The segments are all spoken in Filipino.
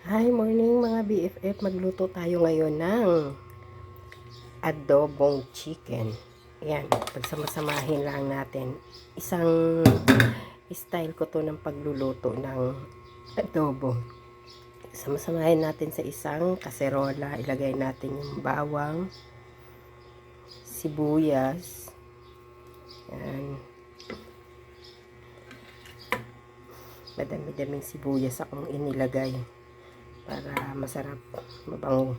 Hi, morning mga BFF. Magluto tayo ngayon ng adobong chicken. Ayan, pagsamasamahin lang natin. Isang style ko to ng pagluluto ng adobo. Samasamahin natin sa isang kaserola. Ilagay natin yung bawang, sibuyas, ayan. Madami-daming sibuyas akong inilagay para masarap, mabango.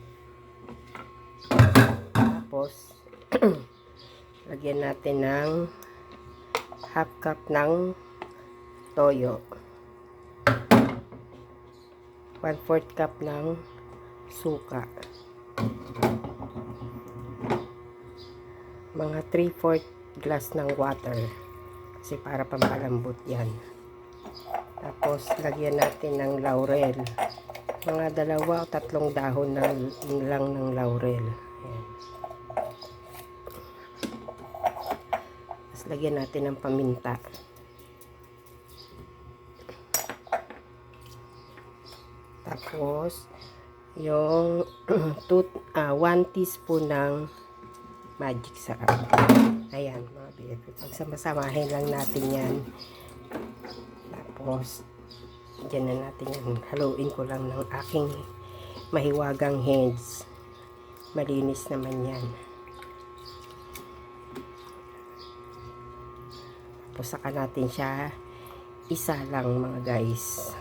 Tapos lagyan natin ng half cup ng toyo, 1/4 cup ng suka, mga 3/4 glass ng water kasi para pampalambot yan. Tapos lagyan natin ng laurel, mga 2 o 3 dahon lang ng laurel. Ayan. Tapos lagyan natin ng paminta. Tapos yung 1 teaspoon ng magic sarap. Ayan mga BFF. Pagsamasamahin lang natin yan. Tapos dyan na natin yan. Haluin ko lang ng aking mahiwagang hands. Malinis naman yan. Tapos saka natin siya isa lang mga guys.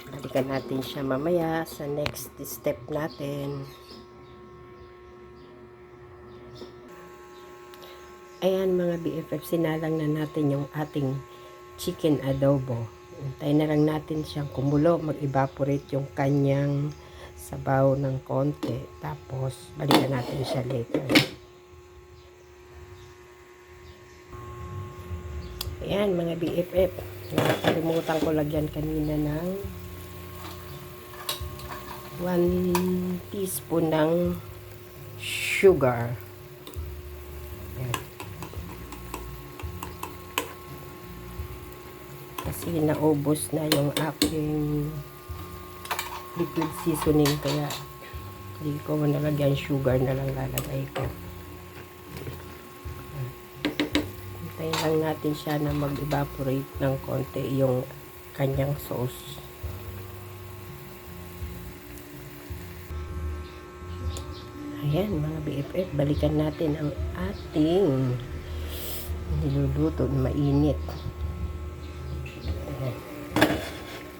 Balikan natin siya mamaya sa next step natin. Ayan mga BFF, sinalang na natin yung ating chicken adobo. Hintayin na lang natin siyang kumulo, mag-evaporate yung kanyang sabaw ng konti. Tapos balikan natin siya later. Ayan mga BFF, nakalimutan ko lagyan kanina ng 1 teaspoon ng sugar. Ayan. Kasi naubos na yung aking liquid seasoning, kaya hindi ko nalagyan, sugar na lang lalagay ko. Hintayin lang natin siya na mag-evaporate ng konti yung kanyang sauce. Ayan mga BFF, balikan natin ang ating niluluto na mainit.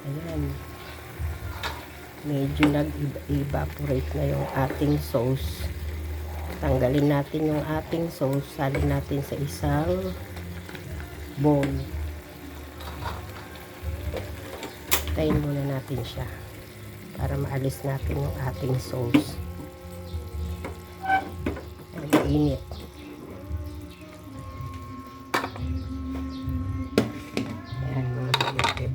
Ayan. Medyo nag-evaporate na yung ating sauce. Tanggalin natin yung ating sauce. Salin natin sa isang bowl. Tayin muna natin siya para maalis natin yung ating sauce. Init. Ayan mga BFF.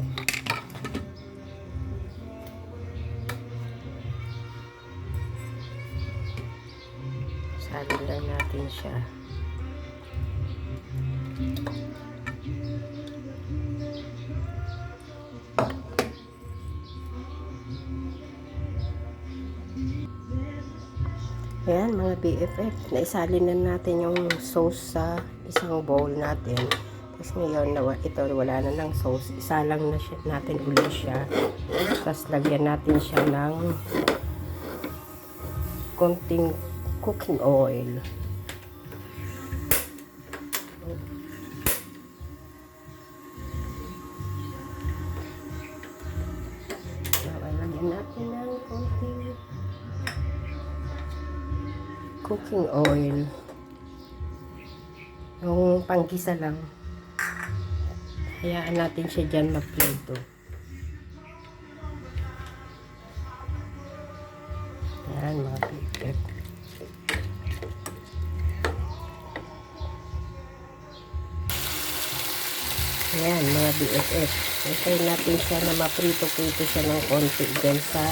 Salin lang natin siya. Ayan mga BFF, naisalin na natin yung sauce sa isang bowl natin. Tapos ngayon, ito wala na ng sauce, isa lang na natin ulit siya. Tapos lagyan natin siya ng konting cooking oil. Lagyan natin ng konting cooking oil. Yung panggisa lang. Hayaan natin siya dyan mag-prito. Ayan mga BFF. Ayan mga BFF. Hintayin natin siya na maprito-prito siya ng konti dyan sa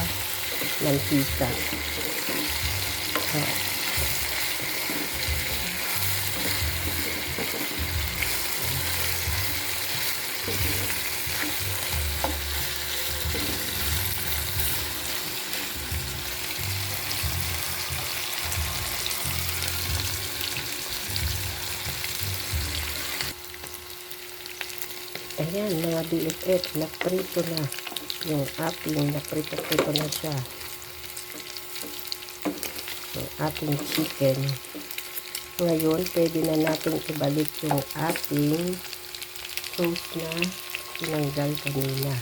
mantika. Ayan mga BFF, naprito na yung ating, naprito-prito na siya. Yung ating chicken. Ngayon, pwede na natin ibalik yung ating sauce na tinanggal kanina.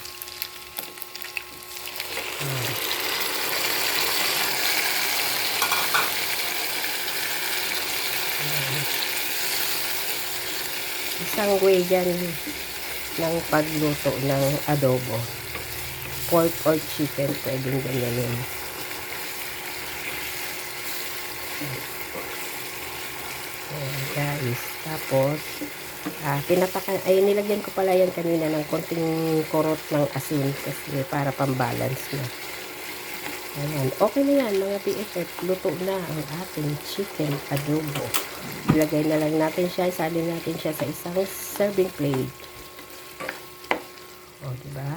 Isang way yan ng pagluto ng adobo. Pork or chicken, pwedeng ganyanin. Ayan guys. Tapos, nilagyan ko pala yan kanina ng konting kurot ng asin kasi para pambalance na. Ayan. Okay na yan mga BFF. Luto na ang ating chicken adobo. Ilagay na lang natin siya. Isalin natin siya sa isang serving plate. O, diba?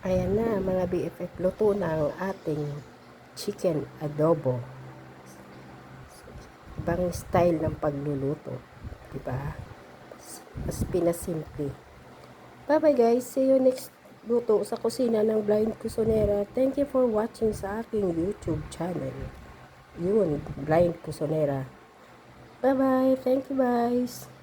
Ayan na mga BFF. Luto na ang ating chicken adobo. Ibang style ng pagluluto. Diba? Mas pinasimple. Bye bye guys. See you next luto sa kusina ng Blind Cusinera. Thank you for watching sa aking YouTube channel. Yun, Blind Cusinera. Bye bye. Thank you guys.